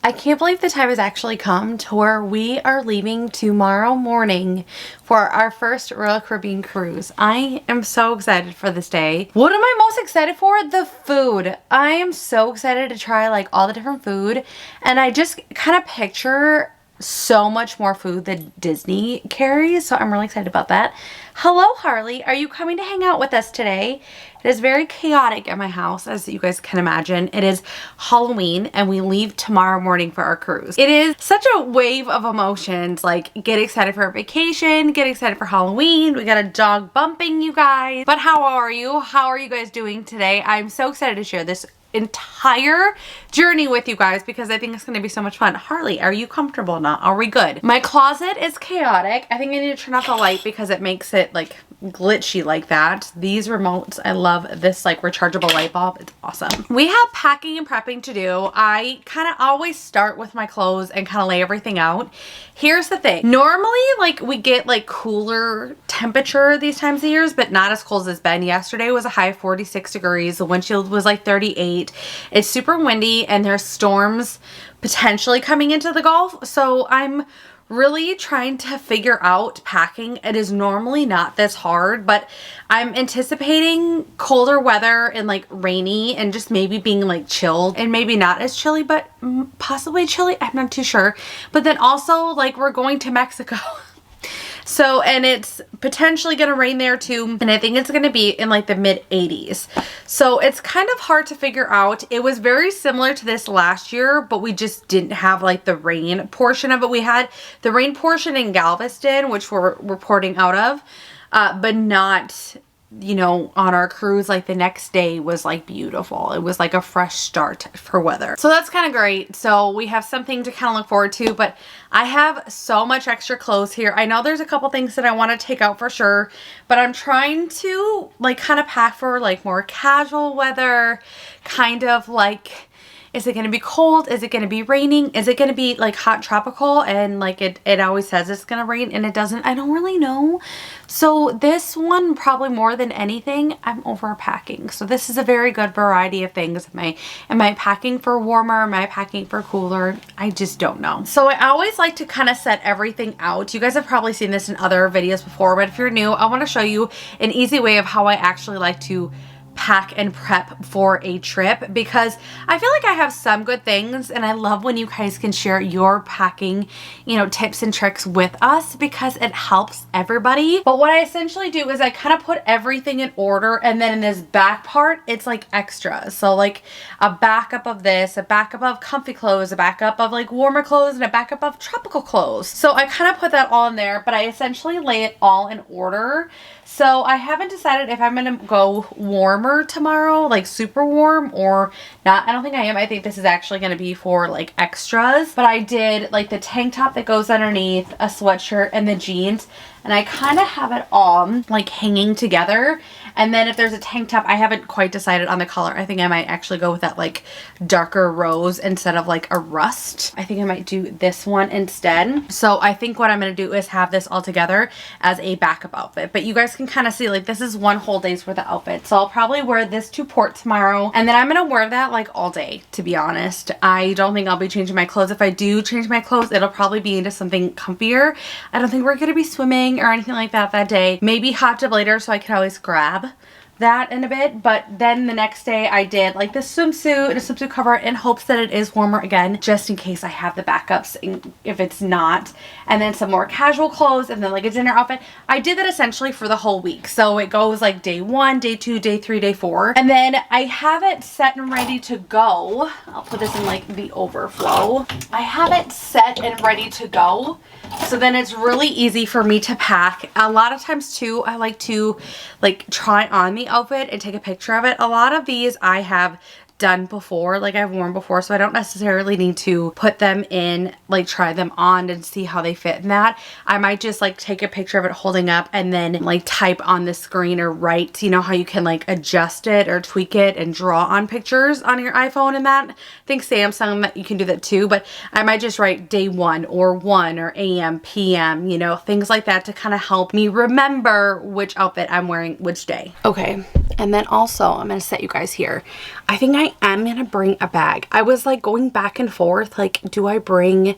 I can't believe the time has actually come to where we are leaving tomorrow morning for our first Royal Caribbean cruise. I am so excited for this day. What am I most excited for? The food. I am so excited to try like all the different food, and I just kind of picture so much more food than Disney carries, so I'm really excited about that. Hello, Harley. Are you coming to hang out with us today? It is very chaotic at my house, as you guys can imagine. It is Halloween, and we leave tomorrow morning for our cruise. It is such a wave of emotions, like get excited for our vacation, get excited for Halloween. We got a dog bumping, you guys. But how are you? How are you guys doing today? I'm so excited to share this entire journey with you guys because I think it's going to be so much fun. Harley, are you comfortable now? Are we good? My closet is chaotic. I think I need to turn off the light because it makes it like glitchy like that. These remotes, I love this like rechargeable light bulb. It's awesome. We have packing and prepping to do. I kind of always start with my clothes and kind of lay everything out. Here's the thing. Normally like we get like cooler temperature these times of years, but not as cold as it's been. Yesterday was a high of 46 degrees. The windshield was like 38. It's super windy and there's storms potentially coming into the Gulf. So I'm really trying to figure out packing. It is normally not this hard, but I'm anticipating colder weather and like rainy and just maybe being like chilled and maybe not as chilly, but possibly chilly. I'm not too sure. But then also like we're going to Mexico. So, and it's potentially going to rain there too. And I think it's going to be in like the mid 80s. So it's kind of hard to figure out. It was very similar to this last year, but we just didn't have like the rain portion of it. We had the rain portion in Galveston, which we're reporting out of, but not, you know, on our cruise. Like the next day was like beautiful. It was like a fresh start for weather. So that's kind of great. So we have something to kind of look forward to, but I have so much extra clothes here. I know there's a couple things that I want to take out for sure, but I'm trying to like kind of pack for like more casual weather, kind of like, is it going to be cold? Is it going to be raining? Is it going to be like hot tropical? And like it always says it's going to rain and it doesn't. I don't really know. So this one, probably more than anything, I'm overpacking. So this is a very good variety of things. Am I packing for warmer? Am I packing for cooler? I just don't know. So I always like to kind of set everything out. You guys have probably seen this in other videos before, but if you're new, I want to show you an easy way of how I actually like to pack and prep for a trip, because I feel like I have some good things and I love when you guys can share your packing, you know, tips and tricks with us because it helps everybody. But what I essentially do is I kind of put everything in order, and then in this back part it's like extras. So like a backup of this, a backup of comfy clothes, a backup of like warmer clothes, and a backup of tropical clothes. So I kind of put that all in there, but I essentially lay it all in order. So I haven't decided if I'm going to go warmer tomorrow, like super warm, or not. I don't think I am. I think this is actually going to be for like extras. But I did like the tank top that goes underneath, a sweatshirt, and the jeans. And I kind of have it all like hanging together. And then if there's a tank top, I haven't quite decided on the color. I think I might actually go with that like darker rose instead of like a rust. I think I might do this one instead. So I think what I'm going to do is have this all together as a backup outfit. But you guys can kind of see like this is one whole day's worth of outfit. So I'll probably wear this to port tomorrow. And then I'm going to wear that like all day, to be honest. I don't think I'll be changing my clothes. If I do change my clothes, it'll probably be into something comfier. I don't think we're going to be swimming or anything like that day. Maybe hot tub later so I can always grab that in a bit. But then the next day I did like this swimsuit and a swimsuit cover in hopes that it is warmer again, just in case I have the backups if it's not. And then some more casual clothes, and then like a dinner outfit. I did that essentially for the whole week. So it goes like day 1, day 2, day 3, day 4. And then I have it set and ready to go. I'll put this in like the overflow. I have it set and ready to go. So then it's really easy for me to pack. A lot of times too, I like to like try on the outfit and take a picture of it. A lot of these I have done before, like I've worn before, so I don't necessarily need to put them in, like try them on and see how they fit in that. I might just like take a picture of it holding up and then like type on the screen or write, you know how you can like adjust it or tweak it and draw on pictures on your iPhone and that. I think Samsung, you can do that too, but I might just write day 1 or AM, PM, you know, things like that to kind of help me remember which outfit I'm wearing which day. Okay, and then also I'm going to set you guys here. I think I I am gonna bring a bag. I was like going back and forth, like, do I bring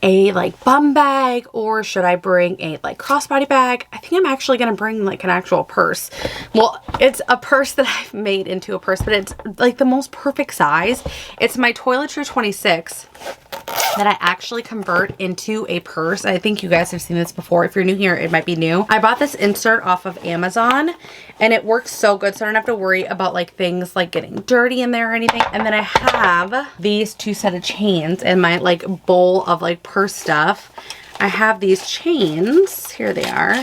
a like bum bag or should I bring a like crossbody bag? I think I'm actually gonna bring like an actual purse. Well, it's a purse that I've made into a purse, but it's like the most perfect size. It's my Toiletry 26 that I actually convert into a purse. I think you guys have seen this before. If you're new here, it might be new. I bought this insert off of Amazon and it works so good, so I don't have to worry about like things like getting dirty in there or anything. And then I have these two set of chains in my like bowl of like purse stuff. I have these chains. Here they are.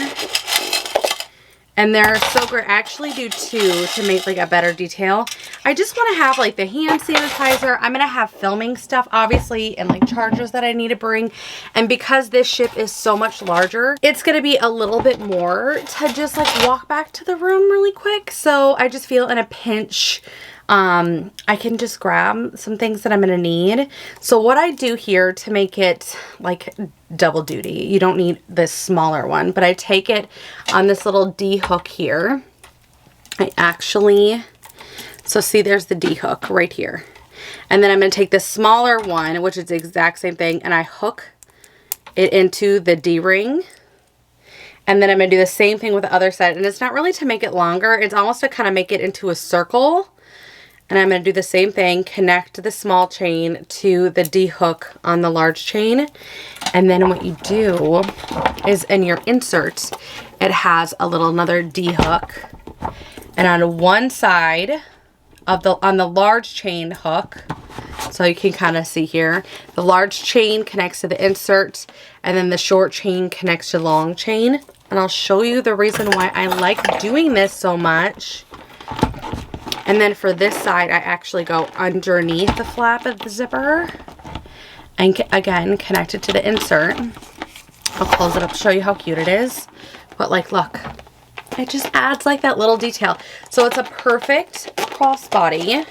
And they're so great. I actually do two to make like a better detail. I just want to have like the hand sanitizer. I'm going to have filming stuff, obviously, and like chargers that I need to bring. And because this ship is so much larger, it's going to be a little bit more to just like walk back to the room really quick. So I just feel in a pinch, I can just grab some things that I'm going to need. So what I do here to make it like double duty, you don't need this smaller one, but I take it on this little D hook here. I actually, so see there's the D hook right here. And then I'm going to take the smaller one, which is the exact same thing, and I hook it into the D ring. And then I'm going to do the same thing with the other side. And it's not really to make it longer. It's almost to kind of make it into a circle. And I'm going to do the same thing, connect the small chain to the D hook on the large chain. And then what you do is in your insert, it has a little another D hook. And on one side of on the large chain hook, so you can kind of see here, the large chain connects to the insert and then the short chain connects to the long chain. And I'll show you the reason why I like doing this so much. And then for this side, I actually go underneath the flap of the zipper and again, connect it to the insert. I'll close it up to show you how cute it is. But like, look, it just adds like that little detail. So it's a perfect crossbody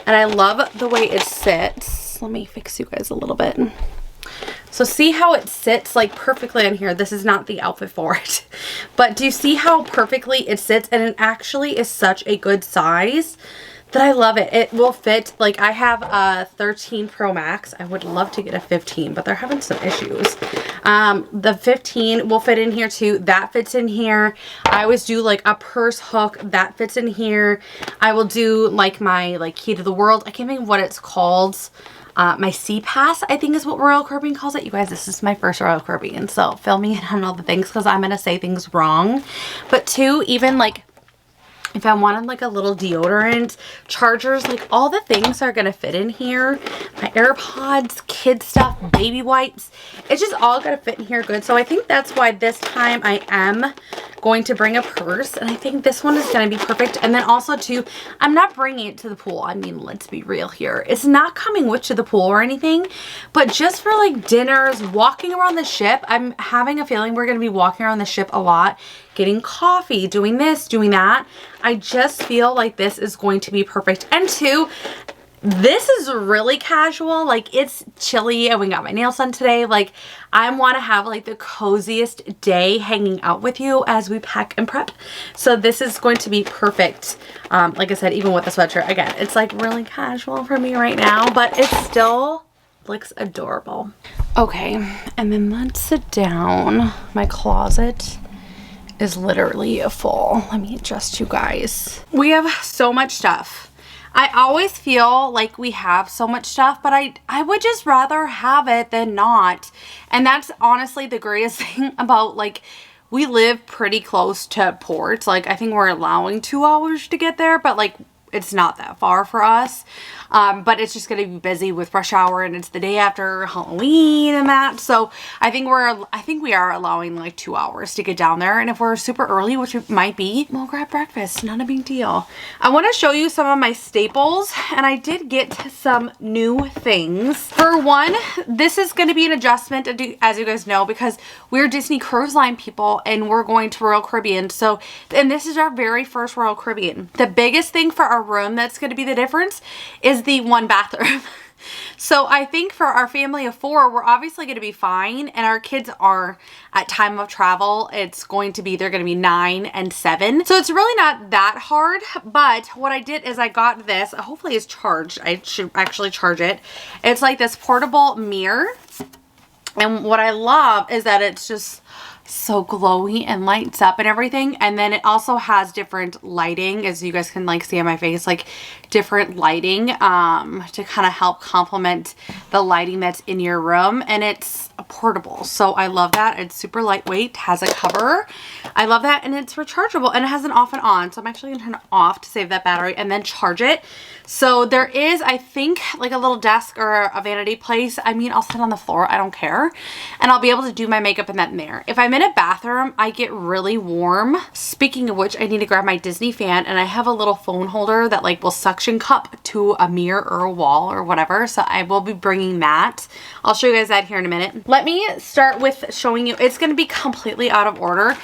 and I love the way it sits. Let me fix you guys a little bit. So see how it sits like perfectly on here. This is not the outfit for it. But do you see how perfectly it sits? And it actually is such a good size that I love it. It will fit, like I have a 13 Pro Max. I would love to get a 15, but they're having some issues. The 15 will fit in here too. That fits in here. I always do like a purse hook. That fits in here. I will do like my like key to the world. I can't think of what it's called. My Sea Pass, I think is what Royal Caribbean calls it. You guys, this is my first Royal Caribbean, so fill me in on all the things because I'm going to say things wrong. But two, even like if I wanted like a little deodorant, chargers, like all the things are going to fit in here. My AirPods, kid stuff, baby wipes. It's just all going to fit in here good. So I think that's why this time I am going to bring a purse. And I think this one is going to be perfect. And then also too, I'm not bringing it to the pool. I mean, let's be real here. It's not coming with to the pool or anything. But just for like dinners, walking around the ship, I'm having a feeling we're going to be walking around the ship a lot. Getting coffee, doing this, doing that. I just feel like this is going to be perfect. And two, this is really casual. Like it's chilly and we got my nails done today. Like I want to have like the coziest day hanging out with you as we pack and prep. So this is going to be perfect. Like I said, even with the sweatshirt, again, it's like really casual for me right now, but it still looks adorable. Okay, and then let's sit down. My closet is literally full. Let me adjust you guys. We have so much stuff. I always feel like we have so much stuff, but I would just rather have it than not. And that's honestly the greatest thing about like, we live pretty close to port. Like I think we're allowing 2 hours to get there, but like it's not that far for us. But it's just going to be busy with rush hour and it's the day after Halloween and that. So I think we are allowing like 2 hours to get down there. And if we're super early, which it might be, we'll grab breakfast. Not a big deal. I want to show you some of my staples and I did get some new things. For one, this is going to be an adjustment as you guys know, because we're Disney Cruise Line people and we're going to Royal Caribbean. So, and this is our very first Royal Caribbean. The biggest thing for our room that's going to be the difference is the one bathroom. So I think for our family of 4, we're obviously going to be fine. And our kids are, at time of travel, it's going to be, they're going to be 9 and 7. So it's really not that hard. But what I did is I got this, hopefully it's charged. I should actually charge it. It's like this portable mirror. And what I love is that it's just so glowy and lights up and everything. And then it also has different lighting, as you guys can like see on my face, like different lighting to kind of help complement the lighting that's in your room. And it's portable, so I love that. It's super lightweight, has a cover. I love that, and it's rechargeable, and it has an off and on. So I'm actually gonna turn it off to save that battery and then charge it. So there is, I think, like a little desk or a vanity place. I mean, I'll sit on the floor, I don't care. And I'll be able to do my makeup in that in there. If I'm in a bathroom, I get really warm. Speaking of which, I need to grab my Disney fan, and I have a little phone holder that like will suction cup to a mirror or a wall or whatever. So I will be bringing that. I'll show you guys that here in a minute. Let me start with showing you, it's gonna be completely out of order,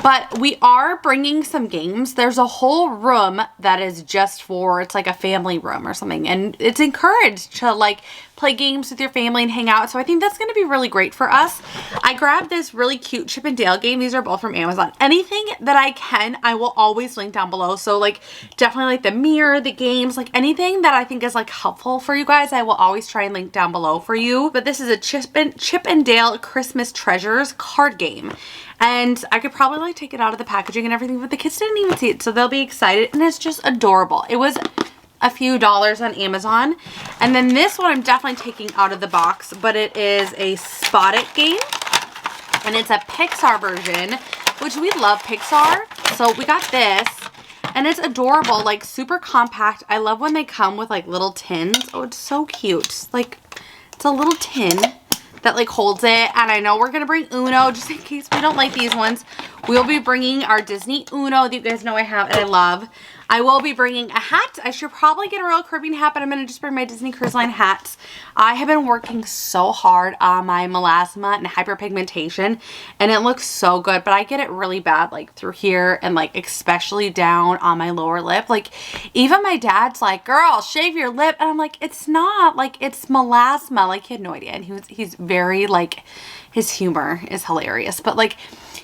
but we are bringing some games. There's a whole room that is just for, it's like a family room or something, and it's encouraged to like play games with your family and hang out. So I think that's going to be really great for us. I grabbed this really cute Chip and Dale game. These are both from Amazon. Anything that I can, I will always link down below. So like definitely like the mirror, the games, like anything that I think is like helpful for you guys, I will always try and link down below for you. But this is a Chip and Dale Christmas Treasures card game. And I could probably like take it out of the packaging and everything, but the kids didn't even see it, so they'll be excited. And it's just adorable. It was a few dollars on Amazon. And then this one I'm definitely taking out of the box, but it is a Spot It game, and it's a Pixar version, which we love Pixar. So we got this, and it's adorable, like super compact. I love when they come with like little tins. Oh, it's so cute. Like it's a little tin that like holds it. And I know we're gonna bring Uno just in case we don't like these ones. We'll be bringing our Disney Uno that you guys know I have and I love. I will be bringing a hat. I should probably get a Royal Caribbean hat, but I'm going to just bring my Disney Cruise Line hats. I have been working so hard on my melasma and hyperpigmentation, and it looks so good, but I get it really bad, like through here and like especially down on my lower lip. Like even my dad's like, girl, shave your lip. And I'm like, it's not, like it's melasma. Like he had no idea. And he's very like, his humor is hilarious, but like,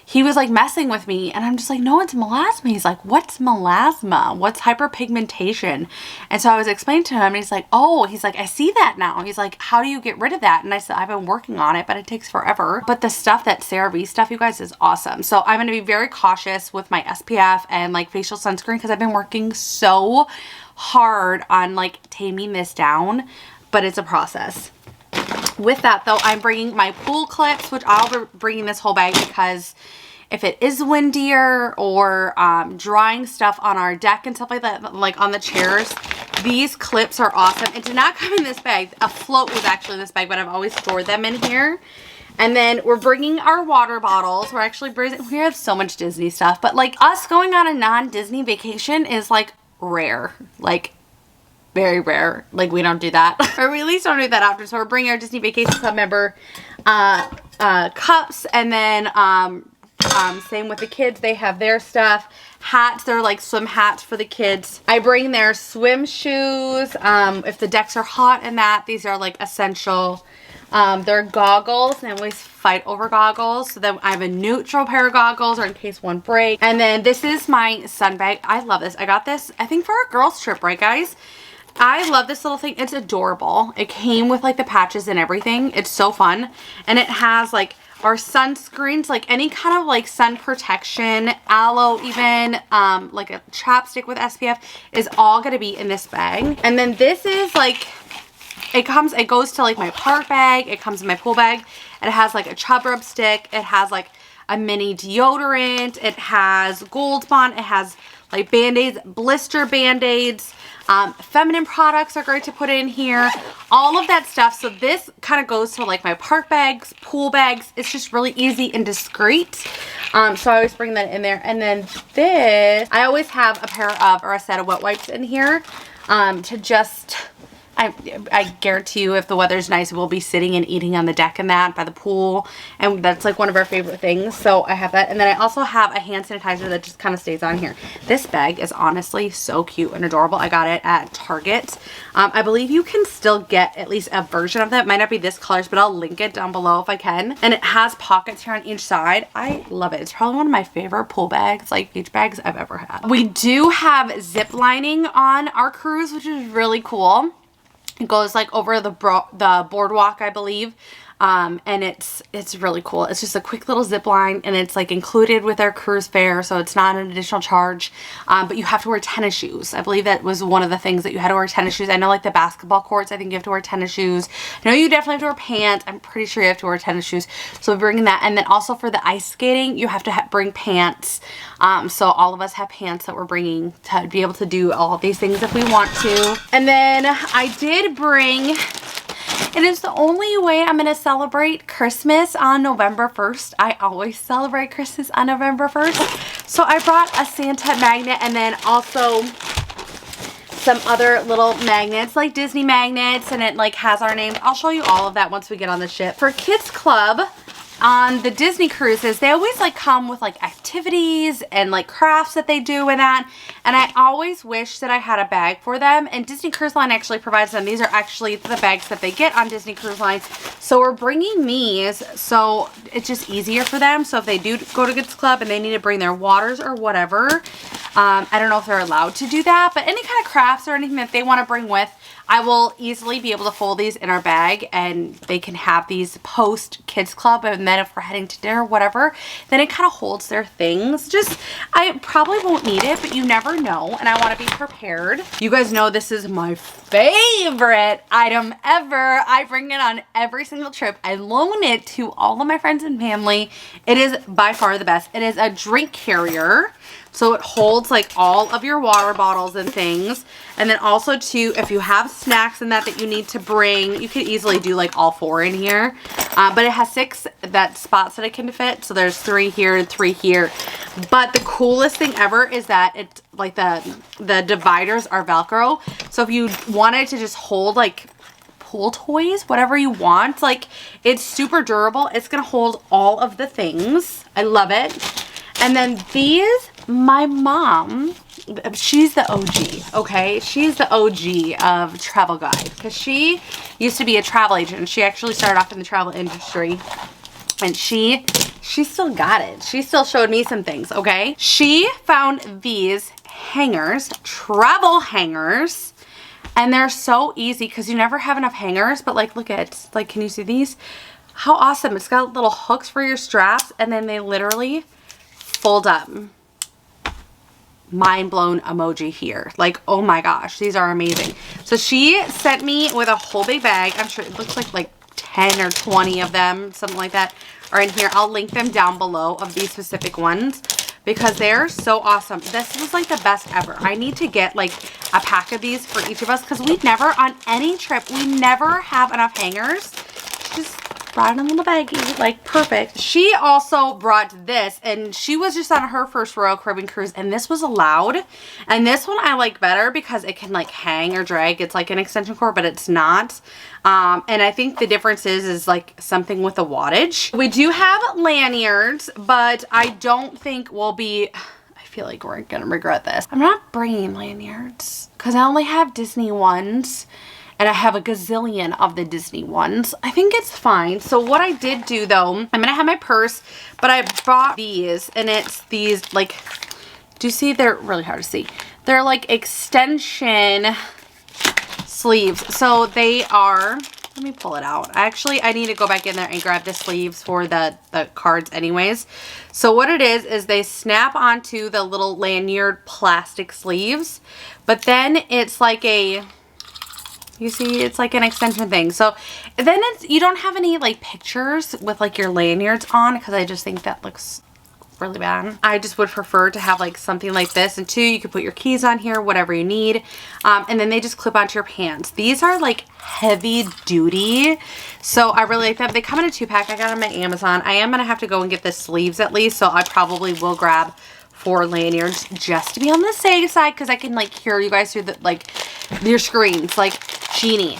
he was like messing with me, and I'm just like, no, it's melasma. He's like, what's melasma? What's hyperpigmentation? And so I was explaining to him, and he's like, oh, he's like, I see that now. He's like, how do you get rid of that? And I said, I've been working on it, but it takes forever. But the stuff, that CRV stuff, you guys, is awesome. So I'm going to be very cautious with my SPF and like facial sunscreen, because I've been working so hard on like taming this down, but it's a process. With that though, I'm bringing my pool clips, which I'll be bringing this whole bag because if it is windier or drying stuff on our deck and stuff like that, like on the chairs, these clips are awesome. It did not come in this bag. A float was actually in this bag, but I've always stored them in here. And then we're bringing our water bottles. We're actually bringing, we have so much Disney stuff, but like us going on a non-Disney vacation is like rare, like very rare. Like we don't do that, or we at least don't do that often. So we're bringing our Disney Vacation Club member cups, and then same with the kids. They have their stuff. Hats, they're like swim hats for the kids. I bring their swim shoes. If the decks are hot and that, these are like essential. They're goggles, and I always fight over goggles. So then I have a neutral pair of goggles, or in case one breaks. And then this is my sun bag. I love this. I got this, I think, for a girls trip, right guys? I love this little thing. It's adorable. It came with like the patches and everything. It's so fun. And it has like our sunscreens, like any kind of like sun protection, aloe even, like a chapstick with SPF is all going to be in this bag. And then this is like, it goes to like my park bag. It comes in my pool bag. And it has like a chub rub stick. It has like a mini deodorant. It has Gold Bond. It has like band-aids, blister band-aids. Feminine products are great to put in here, all of that stuff. So this kind of goes to like my park bags, pool bags. It's just really easy and discreet. So I always bring that in there. And then this, I always have a pair of, or a set of wet wipes in here to just, I guarantee you if the weather's nice, we'll be sitting and eating on the deck in that by the pool. And that's like one of our favorite things. So I have that. And then I also have a hand sanitizer that just kind of stays on here. This bag is honestly so cute and adorable. I got it at Target. I believe you can still get at least a version of that. It might not be this colors, but I'll link it down below if I can. And it has pockets here on each side. I love it. It's probably one of my favorite pool bags, like beach bags I've ever had. We do have zip lining on our cruise, which is really cool. It goes like over the boardwalk, I believe. And it's really cool. It's just a quick little zip line, and it's like included with our cruise fare, so it's not an additional charge. But you have to wear tennis shoes. I believe that was one of the things, that you had to wear tennis shoes. I know like the basketball courts, I think you have to wear tennis shoes. I know you definitely have to wear pants. I'm pretty sure you have to wear tennis shoes. So we're bringing that. And then also for the ice skating, you have to bring pants. So all of us have pants that we're bringing to be able to do all of these things if we want to. And then I did bring... It is the only way I'm going to celebrate Christmas on November 1st. I always celebrate Christmas on November 1st. So I brought a Santa magnet, and then also some other little magnets, like Disney magnets, and it like has our names. I'll show you all of that once we get on the ship. For Kids Club, on the Disney cruises, they always like come with like activities and like crafts that they do with that. And I always wish that I had a bag for them. And Disney Cruise Line actually provides them. These are actually the bags that they get on Disney Cruise Line. So we're bringing these, so it's just easier for them. So if they do go to Kids Club and they need to bring their waters or whatever, I don't know if they're allowed to do that, but any kind of crafts or anything that they want to bring with, I will easily be able to fold these in our bag, and they can have these post Kids Club. And then if we're heading to dinner or whatever, then it kind of holds their things. Just, I probably won't need it, but you never know, and I want to be prepared. You guys know this is my favorite item ever. I bring it on every single trip. I loan it to all of my friends and family. It is by far the best. It is a drink carrier. So it holds like all of your water bottles and things. And then also too, if you have snacks in that you need to bring, you could easily do like all 4 in here. But it has 6 spots that it can fit. So there's 3 here and 3 here. But the coolest thing ever is that it's like the dividers are Velcro. So if you wanted to just hold like pool toys, whatever you want, like it's super durable. It's gonna hold all of the things. I love it. And then these, my mom, she's the OG, okay? She's the OG of Travel Guide, because she used to be a travel agent. She actually started off in the travel industry, and she still got it. She still showed me some things, okay? She found these hangers, travel hangers, and they're so easy because you never have enough hangers. But like, look at, like, can you see these? How awesome. It's got little hooks for your straps, and then they literally fold up. Mind blown emoji here. Like, oh my gosh, these are amazing. So she sent me with a whole big bag. I'm sure it looks like 10 or 20 of them, something like that, are in here. I'll link them down below of these specific ones because they're so awesome. This was like the best ever. I need to get like a pack of these for each of us, because we never, on any trip, we never have enough hangers. Just brought in a little baggie, like perfect. She also brought this, and she was just on her first Royal Caribbean cruise, and this was allowed. And this one I like better because it can like hang or drag. It's like an extension cord, but it's not. And I think the difference is like something with the wattage. We do have lanyards, but I don't think we'll be, I feel like we're gonna regret this. I'm not bringing lanyards because I only have Disney ones. And I have a gazillion of the Disney ones. I think it's fine. So what I did do though, I'm going to have my purse, but I bought these, and it's these like, do you see? They're really hard to see. They're like extension sleeves. So they are, let me pull it out. I need to go back in there and grab the sleeves for the cards anyways. So what it is they snap onto the little lanyard plastic sleeves, but then it's like a, you see, it's like an extension thing. So then you don't have any like pictures with like your lanyards on, because I just think that looks really bad. I just would prefer to have like something like this. And 2, you could put your keys on here, whatever you need. And then they just clip onto your pants. These are like heavy duty. So I really like them. They come in a 2-pack. I got them at Amazon. I am going to have to go and get the sleeves at least. So I probably will grab 4 lanyards just to be on the safe side, because I can like hear you guys through the like your screens. Like, Jeannie,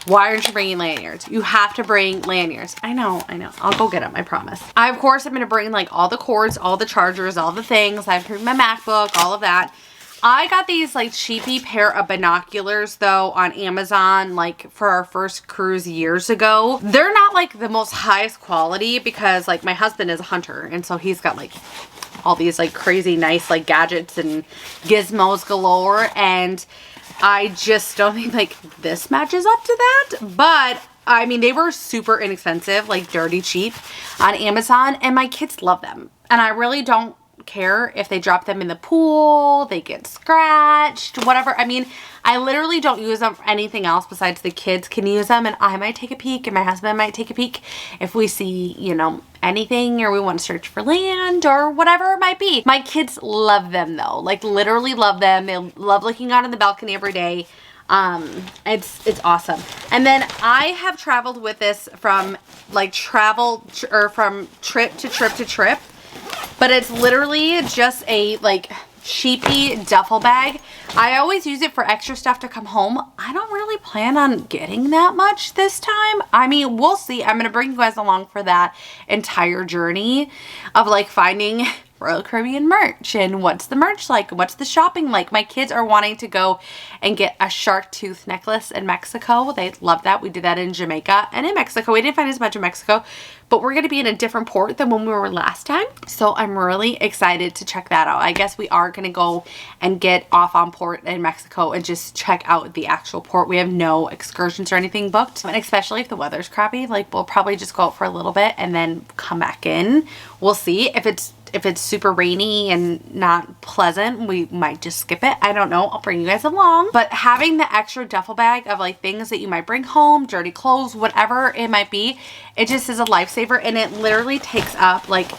why aren't you bringing lanyards? You have to bring lanyards. I know. I'll go get them, I promise. I, of course, I'm going to bring like all the cords, all the chargers, all the things. I have to bring my MacBook, all of that. I got these like cheapy pair of binoculars though on Amazon like for our first cruise years ago. They're not like the most highest quality because like my husband is a hunter and so he's got like all these like crazy nice like gadgets and gizmos galore, and I just don't think like this matches up to that. But I mean, they were super inexpensive, like dirty cheap on Amazon, and my kids love them. And I really don't care if they drop them in the pool, they get scratched, whatever. I mean, I literally don't use them for anything else besides the kids can use them, and I might take a peek and my husband might take a peek if we see, you know, anything or we want to search for land or whatever it might be. My kids love them though, like literally love them. They love looking out on the balcony every day. It's awesome. And then I have traveled with this from like from trip to trip to trip. But it's literally just a like cheapy duffel bag. I always use it for extra stuff to come home. I don't really plan on getting that much this time. I mean, we'll see. I'm going to bring you guys along for that entire journey of like finding Royal Caribbean merch and what's the merch like, what's the shopping like. My kids are wanting to go and get a shark tooth necklace in Mexico. They love that. We did that in Jamaica and in Mexico. We didn't find as much in Mexico, but we're going to be in a different port than when we were last time. So I'm really excited to check that out. I guess we are going to go and get off on port in Mexico and just check out the actual port. We have no excursions or anything booked. And especially if the weather's crappy, like we'll probably just go out for a little bit and then come back in. We'll see. If it's super rainy and not pleasant, we might just skip it. I don't know. I'll bring you guys along. But having the extra duffel bag of like things that you might bring home, dirty clothes, whatever it might be, it just is a lifesaver, and it literally takes up like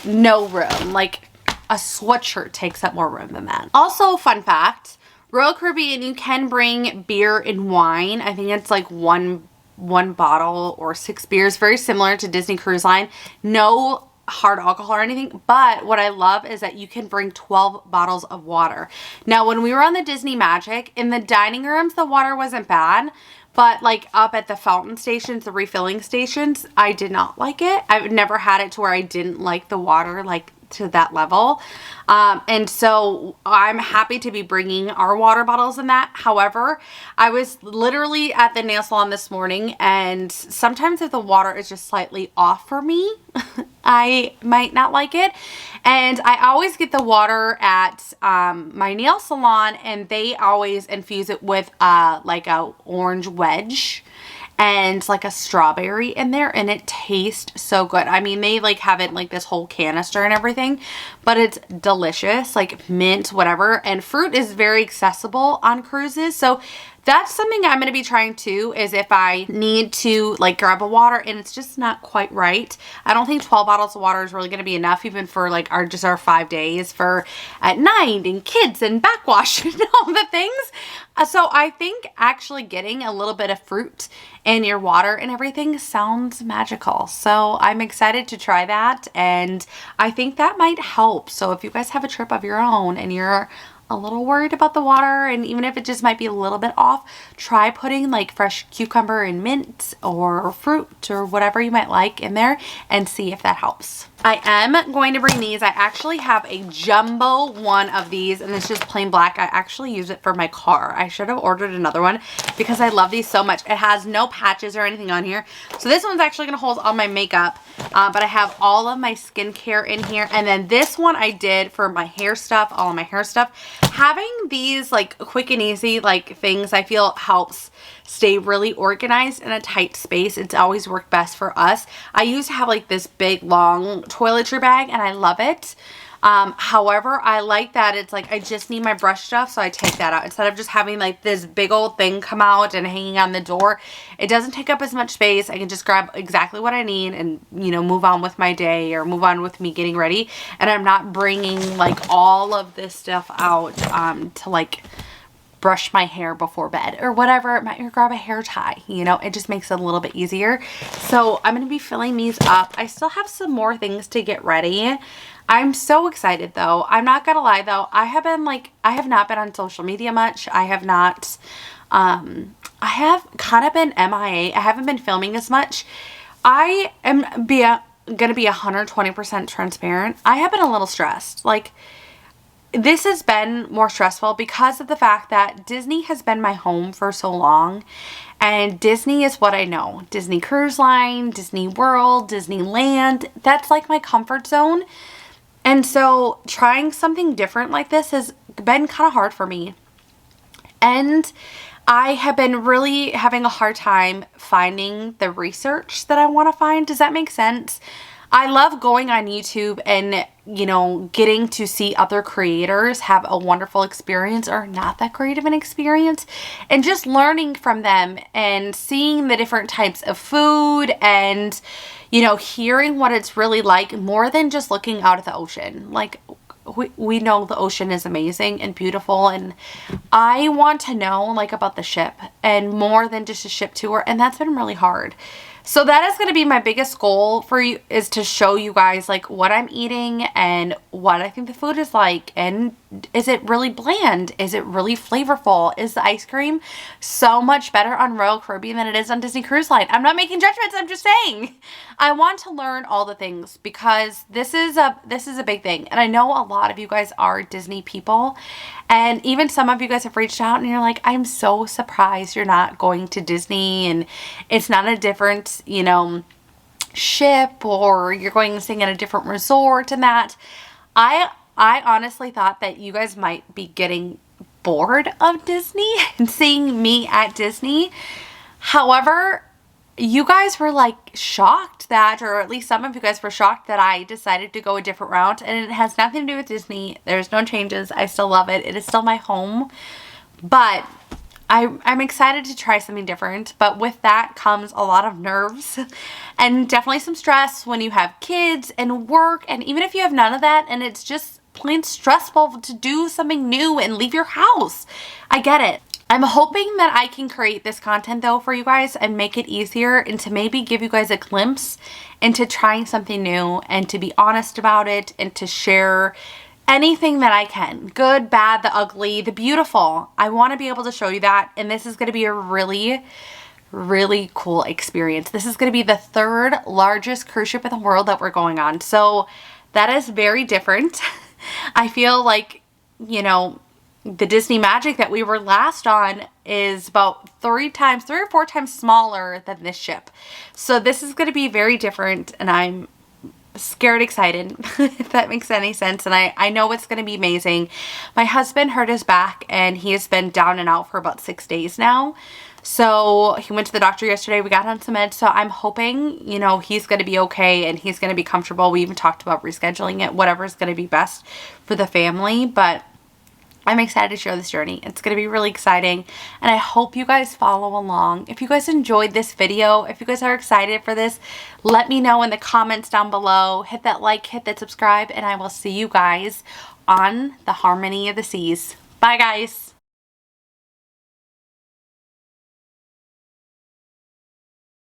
no room. Like a sweatshirt takes up more room than that. Also, fun fact, Royal Caribbean, you can bring beer and wine. I think it's like one bottle or 6 beers, very similar to Disney Cruise Line. No hard alcohol or anything, but what I love is that you can bring 12 bottles of water. Now, when we were on the Disney Magic, in the dining rooms, the water wasn't bad, but like up at the fountain stations, the refilling stations, I did not like it. I've never had it to where I didn't like the water like to that level. And so I'm happy to be bringing our water bottles in that. However, I was literally at the nail salon this morning, and sometimes if the water is just slightly off for me, I might not like it. And I always get the water at my nail salon, and they always infuse it with like a orange wedge and like a strawberry in there, and it tastes so good. I mean, they like have it like this whole canister and everything, but it's delicious, like mint, whatever. And fruit is very accessible on cruises, so that's something I'm going to be trying too, is if I need to like grab a water and it's just not quite right. I don't think 12 bottles of water is really going to be enough, even for like our 5 days for at night and kids and backwash and all the things. So I think actually getting a little bit of fruit in your water and everything sounds magical. So I'm excited to try that, and I think that might help. So if you guys have a trip of your own and you're a little worried about the water, and even if it just might be a little bit off, try putting like fresh cucumber and mint or fruit or whatever you might like in there and see if that helps. I am going to bring these. I actually have a jumbo one of these, and it's just plain black. I actually use it for my car. I should have ordered another one because I love these so much. It has no patches or anything on here. So this one's actually going to hold all my makeup, but I have all of my skincare in here. And then this one I did for my hair stuff, all of my hair stuff. Having these like quick and easy like things, I feel helps stay really organized in a tight space. It's always worked best for us. I used to have like this big long toiletry bag, and I love it. However, I like that it's like I just need my brush stuff, so I take that out instead of just having like this big old thing come out and hanging on the door. It doesn't take up as much space. I can just grab exactly what I need and, you know, move on with my day or move on with me getting ready, and I'm not bringing like all of this stuff out to like brush my hair before bed or whatever. It might, or grab a hair tie, you know, it just makes it a little bit easier. So I'm going to be filling these up. I still have some more things to get ready. I'm so excited though. I'm not gonna lie though, I have not been on social media much. I have not I have kind of been MIA. I haven't been filming as much. I am gonna be 120% transparent. I have been a little stressed. Like, this has been more stressful because of the fact that Disney has been my home for so long, and Disney is what I know. Disney Cruise Line, Disney World, Disneyland, that's like my comfort zone. And so trying something different like this has been kind of hard for me. And I have been really having a hard time finding the research that I want to find. Does that make sense? I love going on YouTube and, you know, getting to see other creators have a wonderful experience or not that great of an experience, and just learning from them and seeing the different types of food and, you know, hearing what it's really like more than just looking out at the ocean. Like, we know the ocean is amazing and beautiful, and I want to know like about the ship and more than just a ship tour, and that's been really hard. So that is going to be my biggest goal for you, is to show you guys like what I'm eating and what I think the food is like, and is it really bland? Is it really flavorful? Is the ice cream so much better on Royal Caribbean than it is on Disney Cruise Line? I'm not making judgments, I'm just saying. I want to learn all the things because this is a big thing. And I know a lot of you guys are Disney people, and even some of you guys have reached out and you're like, I'm so surprised you're not going to Disney and it's not a different, you know, ship, or you're going and staying at a different resort and that. I honestly thought that you guys might be getting bored of Disney and seeing me at Disney. However, you guys were like shocked that, or at least some of you guys were shocked that I decided to go a different route, and it has nothing to do with Disney. There's no changes. I still love it. It is still my home, but I'm excited to try something different. But with that comes a lot of nerves and definitely some stress when you have kids and work, and even if you have none of that and it's just plain stressful to do something new and leave your house. I get it. I'm hoping that I can create this content though for you guys and make it easier, and to maybe give you guys a glimpse into trying something new, and to be honest about it, and to share anything that I can. Good, bad, the ugly, the beautiful. I want to be able to show you that, and this is going to be a really, really cool experience. This is going to be the 3rd largest cruise ship in the world that we're going on. So that is very different. I feel like, you know, the Disney Magic that we were last on is about 3 or 4 times smaller than this ship. So this is going to be very different, and I'm scared excited, if that makes any sense. And I know it's going to be amazing. My husband hurt his back, and he has been down and out for about 6 days now. So he went to the doctor yesterday. We got on some meds. So I'm hoping, you know, he's going to be okay and he's going to be comfortable. We even talked about rescheduling it, whatever is going to be best for the family. But I'm excited to share this journey. It's going to be really exciting, and I hope you guys follow along. If you guys enjoyed this video, if you guys are excited for this, let me know in the comments down below. Hit that like, hit that subscribe, and I will see you guys on the Harmony of the Seas. Bye, guys.